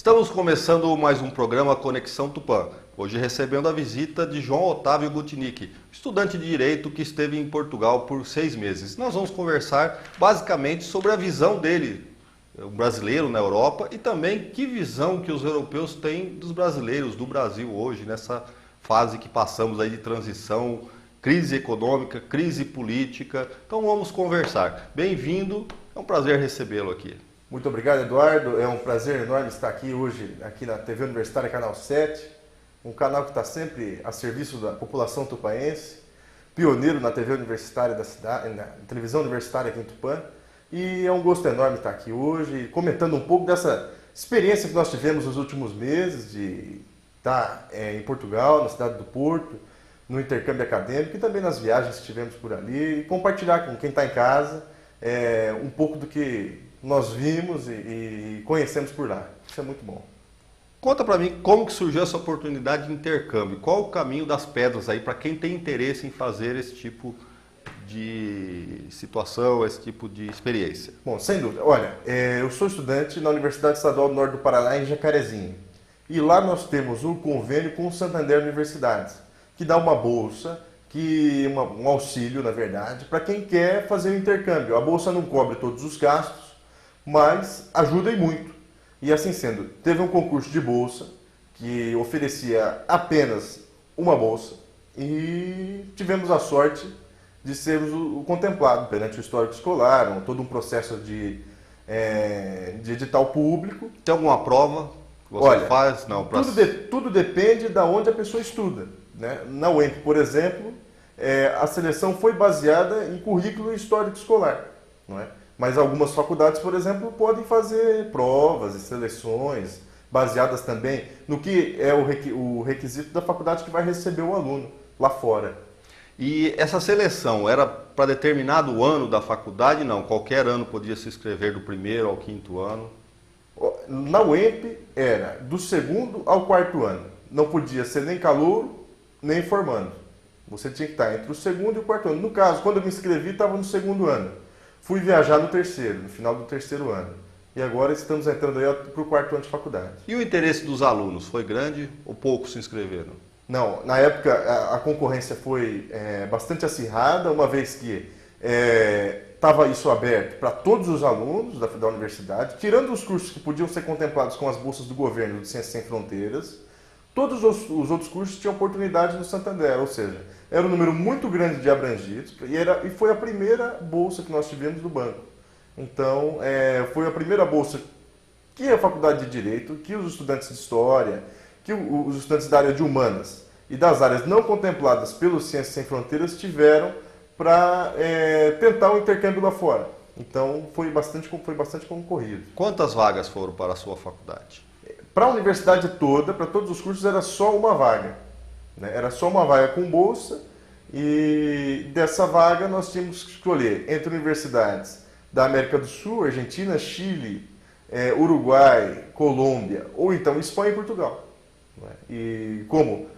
Estamos começando mais um programa Conexão Tupã. Hoje recebendo a visita de João Otávio Gutinic, estudante de Direito que esteve em Portugal por 6 meses. Nós vamos conversar basicamente sobre a visão dele, o brasileiro na Europa, e também que visão que os europeus têm dos brasileiros, do Brasil hoje, nessa fase que passamos aí de transição, crise econômica, crise política. Então vamos conversar. Bem-vindo, é um prazer recebê-lo aqui. Muito obrigado, Eduardo. É um prazer enorme estar aqui hoje, aqui na TV Universitária Canal 7, um canal que está sempre a serviço da população tupaense, pioneiro na TV universitária da cidade, na televisão universitária aqui em Tupã. E é um gosto enorme estar aqui hoje, comentando um pouco dessa experiência que nós tivemos nos últimos meses de estar em Portugal, na cidade do Porto, no intercâmbio acadêmico e também nas viagens que tivemos por ali, e compartilhar com quem está em casa um pouco do que nós vimos e conhecemos por lá. Isso é muito bom. Conta para mim como que surgiu essa oportunidade de intercâmbio. Qual o caminho das pedras aí para quem tem interesse em fazer esse tipo de situação, esse tipo de experiência? Bom, sem dúvida. Olha, eu sou estudante na Universidade Estadual do Norte do Paraná, em Jacarezinho. E lá nós temos um convênio com o Santander Universidades, que dá uma bolsa, um auxílio, na verdade, para quem quer fazer o intercâmbio. A bolsa não cobre todos os gastos, mas ajuda e muito. E assim sendo, teve um concurso de bolsa que oferecia apenas uma bolsa e tivemos a sorte de sermos o contemplado perante o histórico escolar, todo um processo de edital público. Tem alguma prova que você faz? Não, tudo depende de onde a pessoa estuda, né? Na UEMP, por exemplo, a seleção foi baseada em currículo histórico escolar, não é? Mas algumas faculdades, por exemplo, podem fazer provas e seleções baseadas também no que é o requisito da faculdade que vai receber o aluno lá fora. E essa seleção era para determinado ano da faculdade? Não, qualquer ano podia se inscrever do primeiro ao quinto ano? Na UEMP era do segundo ao quarto ano. Não podia ser nem calouro, nem formando. Você tinha que estar entre o segundo e o quarto ano. No caso, quando eu me inscrevi, estava no segundo ano. Fui viajar no terceiro, no final do terceiro ano. E agora estamos entrando aí para o quarto ano de faculdade. E o interesse dos alunos foi grande ou poucos se inscreveram? Não, na época a concorrência foi bastante acirrada, uma vez que estava isso aberto para todos os alunos da universidade, tirando os cursos que podiam ser contemplados com as bolsas do governo de Ciências Sem Fronteiras. Todos os outros cursos tinham oportunidade no Santander, ou seja, era um número muito grande de abrangidos e foi a primeira bolsa que nós tivemos do banco. Então, foi a primeira bolsa que a Faculdade de Direito, que os estudantes de História, que os estudantes da área de Humanas e das áreas não contempladas pelo Ciências Sem Fronteiras tiveram para tentar o intercâmbio lá fora. Então, foi bastante concorrido. Quantas vagas foram para a sua faculdade? Para a universidade toda, para todos os cursos, era só uma vaga, né? Era só uma vaga com bolsa e dessa vaga nós tínhamos que escolher entre universidades da América do Sul, Argentina, Chile, Uruguai, Colômbia ou então Espanha e Portugal, né? E como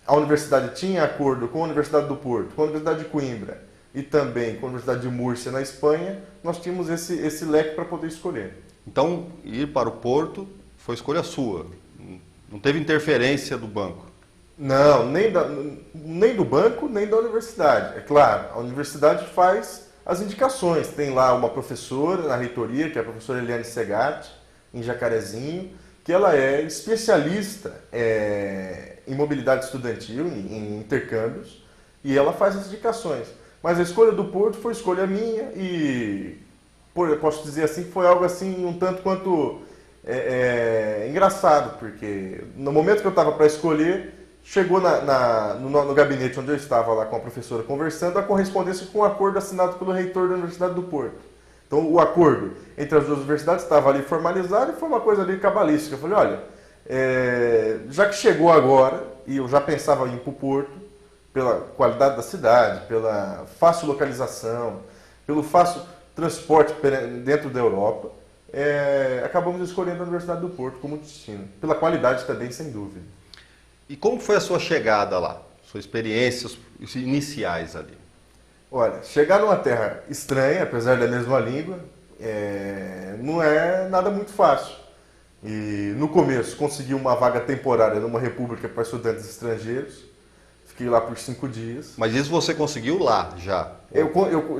a universidade tinha acordo com a Universidade do Porto, com a Universidade de Coimbra e também com a Universidade de Múrcia na Espanha, nós tínhamos esse leque para poder escolher. Então, ir para o Porto foi escolha sua, não teve interferência do banco? Não, nem do banco, nem da universidade. É claro, a universidade faz as indicações. Tem lá uma professora na reitoria, que é a professora Eliane Segatti, em Jacarezinho, que ela é especialista em mobilidade estudantil, em intercâmbios, e ela faz as indicações. Mas a escolha do Porto foi escolha minha e, eu posso dizer assim, foi algo assim um tanto quanto engraçado, porque no momento que eu estava para escolher, chegou no gabinete onde eu estava lá com a professora conversando, a correspondência com o acordo assinado pelo reitor da Universidade do Porto. Então o acordo entre as duas universidades estava ali formalizado e foi uma coisa ali cabalística. Eu falei, olha, já que chegou agora, e eu já pensava em ir para o Porto, pela qualidade da cidade, pela fácil localização, pelo fácil transporte dentro da Europa, acabamos escolhendo a Universidade do Porto como destino, pela qualidade também, sem dúvida. E como foi a sua chegada lá? Suas experiências iniciais ali? Olha, chegar numa terra estranha, apesar da mesma língua, não é nada muito fácil. E no começo consegui uma vaga temporária numa república para estudantes estrangeiros. Fiquei lá por 5 dias. Mas isso você conseguiu lá já? Eu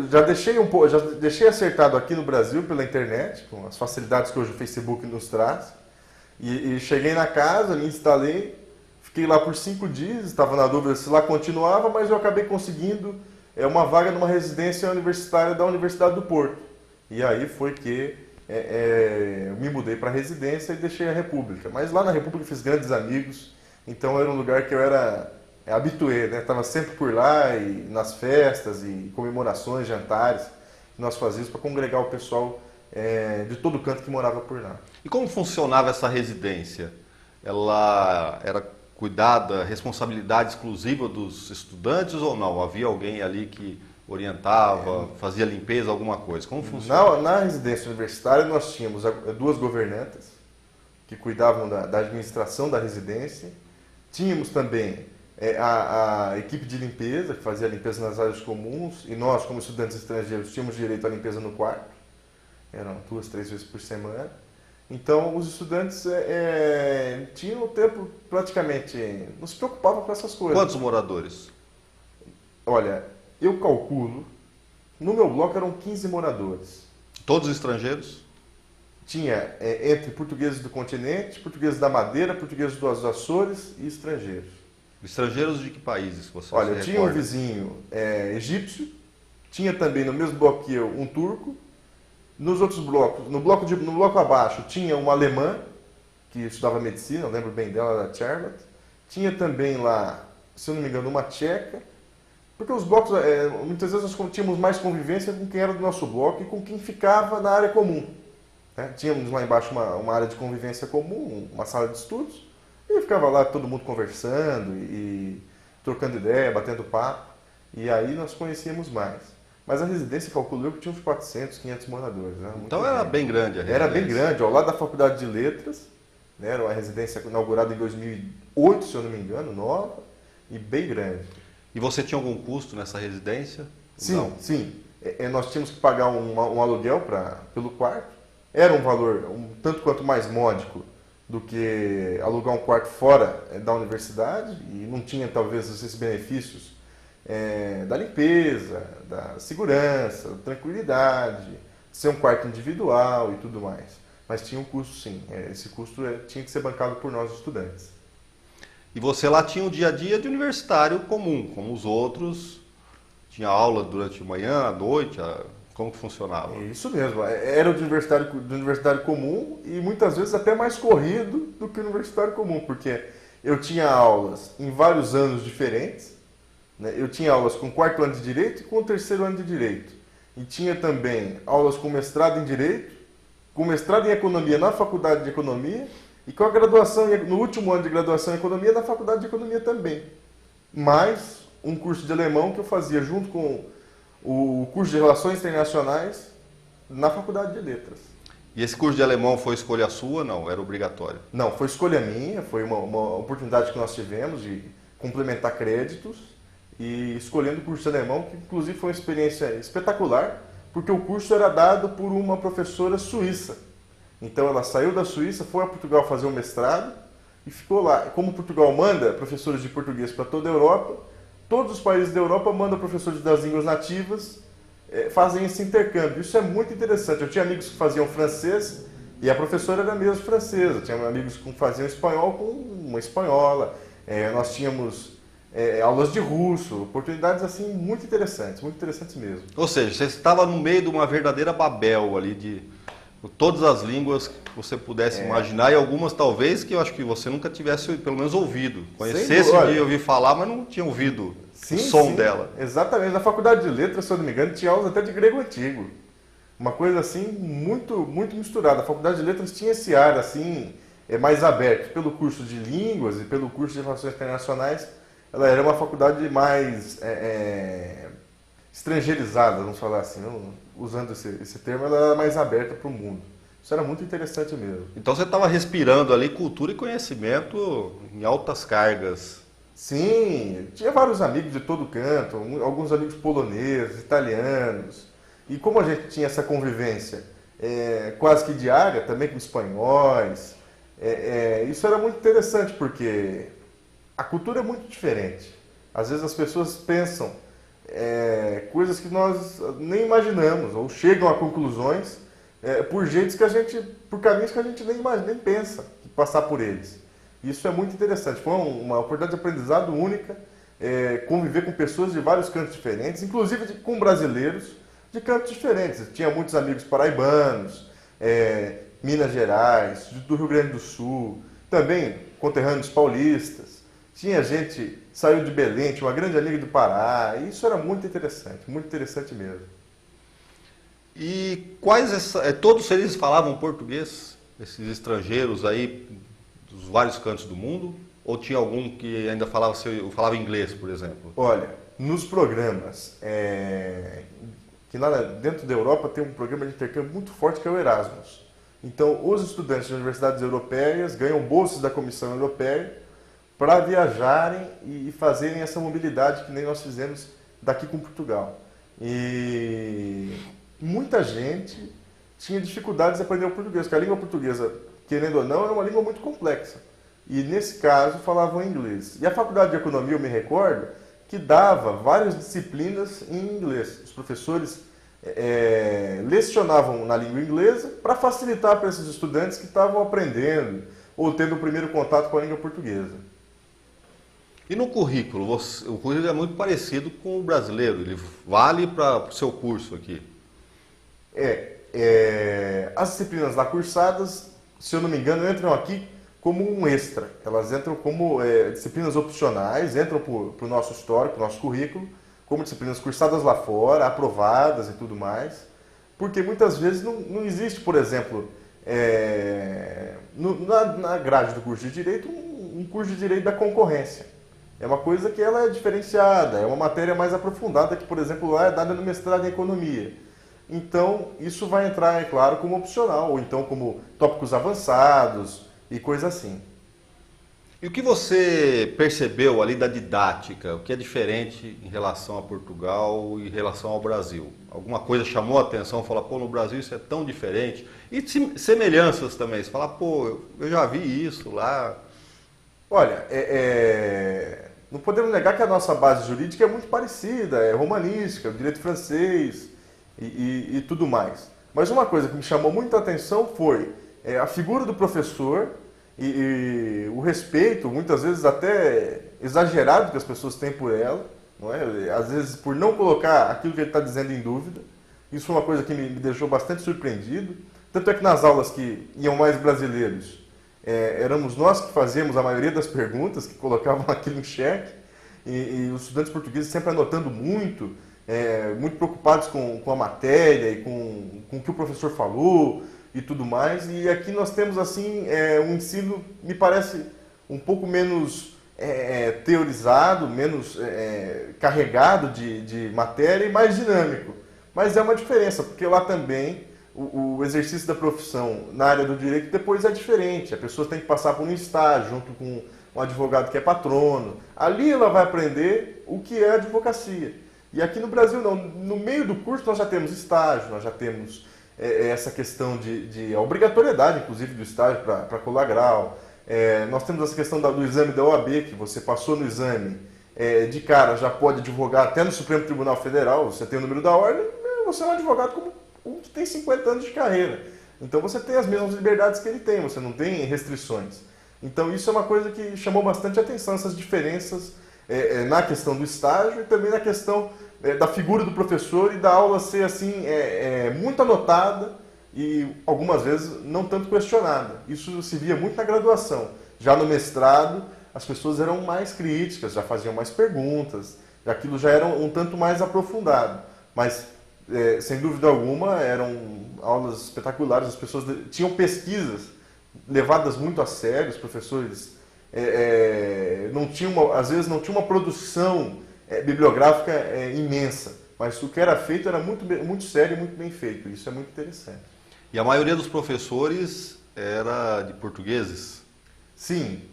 já deixei um pouco, já deixei acertado aqui no Brasil pela internet, com as facilidades que hoje o Facebook nos traz. E cheguei na casa, me instalei, fiquei lá por 5 dias, estava na dúvida se lá continuava, mas eu acabei conseguindo uma vaga numa residência universitária da Universidade do Porto. E aí foi que eu me mudei para a residência e deixei a República. Mas lá na República fiz grandes amigos, então era um lugar que eu era habitué, né? Estava sempre por lá e nas festas e comemorações, jantares que nós fazíamos para congregar o pessoal de todo canto que morava por lá. E como funcionava essa residência? Ela era cuidada, responsabilidade exclusiva dos estudantes ou não? Havia alguém ali que orientava, fazia limpeza, alguma coisa? Como funcionava? Na residência universitária nós tínhamos 2 governantas que cuidavam da administração da residência. Tínhamos também a equipe de limpeza, que fazia a limpeza nas áreas comuns, e nós, como estudantes estrangeiros, tínhamos direito à limpeza no quarto. Eram 2, 3 vezes por semana. Então, os estudantes tinham o tempo praticamente, não se preocupavam com essas coisas. Quantos moradores? Olha, eu calculo, no meu bloco eram 15 moradores. Todos estrangeiros? Tinha entre portugueses do continente, portugueses da Madeira, portugueses dos Açores e estrangeiros. Estrangeiros de que países você Olha, se eu tinha um recorda? vizinho egípcio, tinha também no mesmo bloco que eu um turco. Nos outros blocos, no bloco abaixo, tinha uma alemã, que estudava medicina, eu lembro bem dela, da Charlotte. Tinha também lá, se eu não me engano, uma tcheca. Porque os blocos, muitas vezes nós tínhamos mais convivência com quem era do nosso bloco e com quem ficava na área comum. Né? Tínhamos lá embaixo uma área de convivência comum, uma sala de estudos, e ficava lá todo mundo conversando e trocando ideia, batendo papo. E aí nós conhecíamos mais. Mas a residência, calculou que tinha uns 400, 500 moradores. Né? Então era bem grande a residência. Era bem grande, ao lado da Faculdade de Letras. Né? Era uma residência inaugurada em 2008, se eu não me engano, nova, e bem grande. E você tinha algum custo nessa residência? Sim, Não. sim. Nós tínhamos que pagar um aluguel pelo quarto. Era um valor um tanto quanto mais módico do que alugar um quarto fora da universidade, e não tinha talvez esses benefícios da limpeza, da segurança, da tranquilidade, ser um quarto individual e tudo mais. Mas tinha um custo sim, esse custo tinha que ser bancado por nós estudantes. E você lá tinha um dia a dia de universitário comum, como os outros, tinha aula durante a manhã, à noite, como que funcionava? Isso mesmo, era o universitário comum e muitas vezes até mais corrido do que o universitário comum, porque eu tinha aulas em vários anos diferentes, né? Eu tinha aulas com o 4º ano de Direito e com o 3º ano de Direito. E tinha também aulas com mestrado em Direito, com mestrado em Economia na Faculdade de Economia e com a graduação, no último ano de graduação em Economia, na Faculdade de Economia também. Mais um curso de alemão que eu fazia junto com o curso de Relações Internacionais na Faculdade de Letras. E esse curso de alemão foi escolha sua? Não, era obrigatório? Não, foi escolha minha, foi uma oportunidade que nós tivemos de complementar créditos e escolhendo o curso de alemão, que inclusive foi uma experiência espetacular, porque o curso era dado por uma professora suíça. Então ela saiu da Suíça, foi a Portugal fazer um mestrado e ficou lá. Como Portugal manda professores de português para toda a Europa, todos os países da Europa mandam professores das línguas nativas, fazem esse intercâmbio. Isso é muito interessante. Eu tinha amigos que faziam francês e a professora era mesmo francesa. Tinha amigos que faziam espanhol com uma espanhola. Nós tínhamos aulas de russo, oportunidades assim muito interessantes mesmo. Ou seja, você estava no meio de uma verdadeira Babel ali de todas as línguas que você pudesse imaginar e algumas talvez que eu acho que você nunca tivesse pelo menos ouvido. Conhecesse de ouvir falar, mas não tinha ouvido o som dela. Exatamente. Na Faculdade de Letras, se eu não me engano, tinha aulas até de grego antigo. Uma coisa assim muito, muito misturada. A Faculdade de Letras tinha esse ar assim mais aberto. Pelo curso de línguas e pelo curso de relações internacionais, ela era uma faculdade mais estrangeirizada, vamos falar assim, usando esse termo, ela era mais aberta para o mundo. Isso era muito interessante mesmo. Então você estava respirando ali cultura e conhecimento em altas cargas. Sim, tinha vários amigos de todo canto, alguns amigos poloneses, italianos. E como a gente tinha essa convivência quase que diária, também com espanhóis, Isso era muito interessante, porque a cultura é muito diferente. Às vezes as pessoas pensam coisas que nós nem imaginamos, ou chegam a conclusões por caminhos que a gente nem pensa passar por eles. Isso é muito interessante. Foi uma oportunidade de aprendizado única, conviver com pessoas de vários cantos diferentes, inclusive com brasileiros de cantos diferentes. Eu tinha muitos amigos paraibanos, Minas Gerais, do Rio Grande do Sul, também conterrâneos paulistas. Tinha gente, saiu de Belém, tinha uma grande amiga do Pará. E isso era muito interessante mesmo. E todos eles falavam português, esses estrangeiros aí dos vários cantos do mundo? Ou tinha algum que ainda falava inglês, por exemplo? Olha, nos programas, dentro da Europa tem um programa de intercâmbio muito forte que é o Erasmus. Então, os estudantes de universidades europeias ganham bolsas da Comissão Europeia para viajarem e fazerem essa mobilidade que nem nós fizemos daqui com Portugal. E muita gente tinha dificuldades de aprender o português, porque a língua portuguesa, querendo ou não, é uma língua muito complexa. E nesse caso falavam inglês. E a Faculdade de Economia, eu me recordo, que dava várias disciplinas em inglês. Os professores lecionavam na língua inglesa para facilitar para esses estudantes que estavam aprendendo ou tendo o primeiro contato com a língua portuguesa. E no currículo? O currículo é muito parecido com o brasileiro, ele vale para o seu curso aqui? As disciplinas lá cursadas, se eu não me engano, entram aqui como um extra. Elas entram como disciplinas opcionais, entram para o nosso histórico, para o nosso currículo, como disciplinas cursadas lá fora, aprovadas e tudo mais. Porque muitas vezes não existe, por exemplo, na grade do curso de Direito, um curso de Direito da concorrência. É uma coisa que ela é diferenciada, é uma matéria mais aprofundada que, por exemplo, lá é dada no mestrado em Economia. Então, isso vai entrar, é claro, como opcional, ou então como tópicos avançados e coisa assim. E o que você percebeu ali da didática? O que é diferente em relação a Portugal e em relação ao Brasil? Alguma coisa chamou a atenção? Falar, pô, no Brasil isso é tão diferente? E semelhanças também. Você fala, pô, eu já vi isso lá. Olha, não podemos negar que a nossa base jurídica é muito parecida, é romanística, o direito francês e tudo mais. Mas uma coisa que me chamou muita atenção foi a figura do professor e o respeito, muitas vezes até exagerado, que as pessoas têm por ela, não é? Às vezes por não colocar aquilo que ele está dizendo em dúvida. Isso foi uma coisa que me deixou bastante surpreendido. Tanto é que nas aulas que iam mais brasileiros, éramos nós que fazíamos a maioria das perguntas, que colocavam aquilo em xeque, e os estudantes portugueses sempre anotando muito, muito preocupados com a matéria e com o que o professor falou e tudo mais. E aqui nós temos assim um ensino, me parece, um pouco menos teorizado, menos carregado de matéria e mais dinâmico. Mas é uma diferença, porque lá também o exercício da profissão na área do direito depois é diferente. A pessoa tem que passar por um estágio junto com um advogado que é patrono. Ali ela vai aprender o que é advocacia. E aqui no Brasil não. No meio do curso nós já temos estágio, nós já temos essa questão de obrigatoriedade, inclusive, do estágio para colar grau. Nós temos essa questão do exame da OAB, que você passou no exame, de cara já pode advogar até no Supremo Tribunal Federal, você tem o número da ordem, você é um advogado como um que tem 50 anos de carreira. Então você tem as mesmas liberdades que ele tem, você não tem restrições. Então isso é uma coisa que chamou bastante atenção, essas diferenças na questão do estágio e também na questão da figura do professor e da aula ser assim muito anotada e algumas vezes não tanto questionada. Isso se via muito na graduação. Já no mestrado, as pessoas eram mais críticas, já faziam mais perguntas, aquilo já era um tanto mais aprofundado. Mas sem dúvida alguma, eram aulas espetaculares, as pessoas tinham pesquisas levadas muito a sério, os professores não tinham às vezes não tinham uma produção bibliográfica imensa, mas o que era feito era muito sério e muito bem feito, isso é muito interessante. E a maioria dos professores era de portugueses? Sim,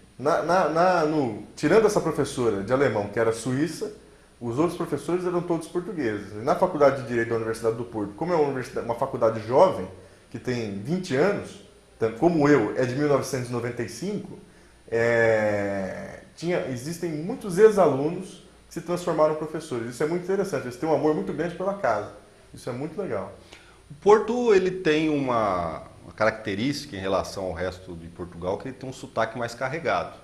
tirando essa professora de alemão, que era suíça, os outros professores eram todos portugueses. Na Faculdade de Direito da Universidade do Porto, como é uma faculdade jovem, que tem 20 anos, como eu, é de 1995, existem muitos ex-alunos que se transformaram em professores. Isso é muito interessante, eles têm um amor muito grande pela casa. Isso é muito legal. O Porto ele tem uma característica em relação ao resto de Portugal, que ele tem um sotaque mais carregado.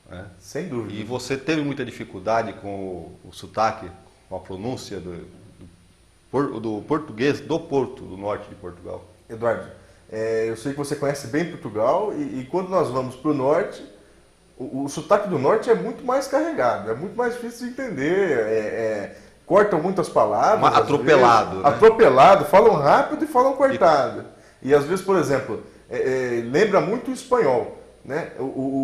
Né? Sem dúvida. E você teve muita dificuldade com o sotaque, com a pronúncia do português do Porto, do norte de Portugal? Eduardo, eu sei que você conhece bem Portugal e quando nós vamos para o norte, o sotaque do norte é muito mais carregado, é muito mais difícil de entender, cortam muitas palavras. Atropelado. Vezes, né? Atropelado, falam rápido e falam cortado. E às vezes, por exemplo, lembra muito o espanhol. Né?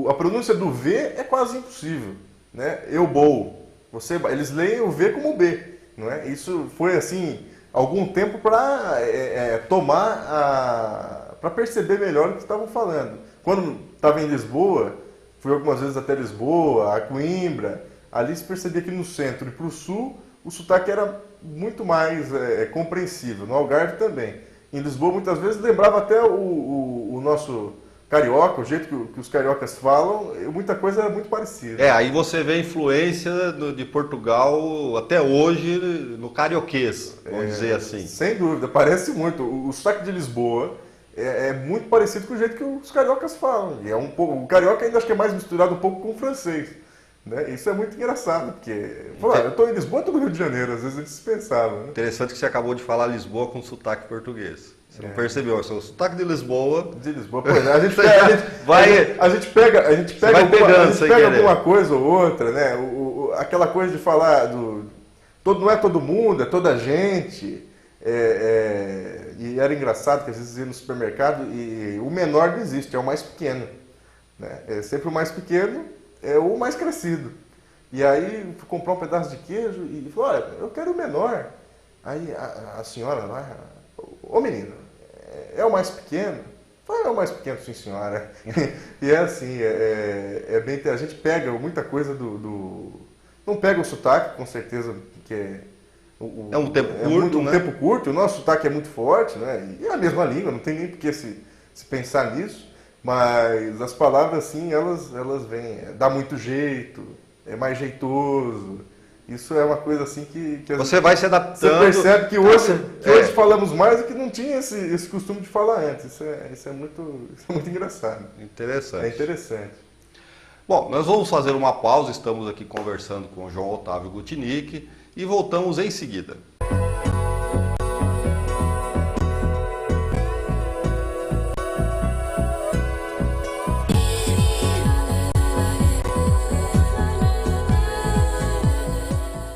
A pronúncia do V é quase impossível. Né? Eu vou. Eles leem o V como B. Não é? Isso foi assim algum tempo para para perceber melhor o que estavam falando. Quando estava em Lisboa, fui algumas vezes até Lisboa, a Coimbra, ali se percebia que no centro e para o sul o sotaque era muito mais compreensível, no Algarve também. Em Lisboa muitas vezes lembrava até o nosso carioca, o jeito que os cariocas falam, muita coisa era muito parecida. Aí você vê a influência de Portugal até hoje no carioquês, vamos dizer assim. Sem dúvida, parece muito. O sotaque de Lisboa é muito parecido com o jeito que os cariocas falam. E o carioca ainda acho que é mais misturado um pouco com o francês. Né? Isso é muito engraçado, porque eu estou em Lisboa, estou no Rio de Janeiro, às vezes a gente se pensava. Né? Interessante que você acabou de falar Lisboa com sotaque português. Você não percebeu? O sotaque de Lisboa. De Lisboa, pois é, a gente pega alguma coisa ou outra, né? Aquela coisa de falar não é todo mundo, é toda a gente. E era engraçado que às vezes ia no supermercado e o menor não existe, é o mais pequeno. Né? É sempre o mais pequeno, é o mais crescido. E aí fui comprar um pedaço de queijo e falou, olha, eu quero o menor. Aí a senhora lá, ô menino, é o mais pequeno? É o mais pequeno, sim senhora. E é assim, a gente pega muita coisa não pega o sotaque, com certeza, que é um tempo curto, um tempo curto, o nosso sotaque é muito forte, né? E é a mesma língua, não tem nem por que se pensar nisso, mas as palavras, assim, elas vêm, dá muito jeito, é mais jeitoso. Isso é uma coisa assim que você vai se adaptando. Você percebe que hoje falamos mais do que não tinha esse costume de falar antes. Isso é muito engraçado. Interessante. É interessante. Bom, nós vamos fazer uma pausa. Estamos aqui conversando com o João Otávio Gutinic e voltamos em seguida.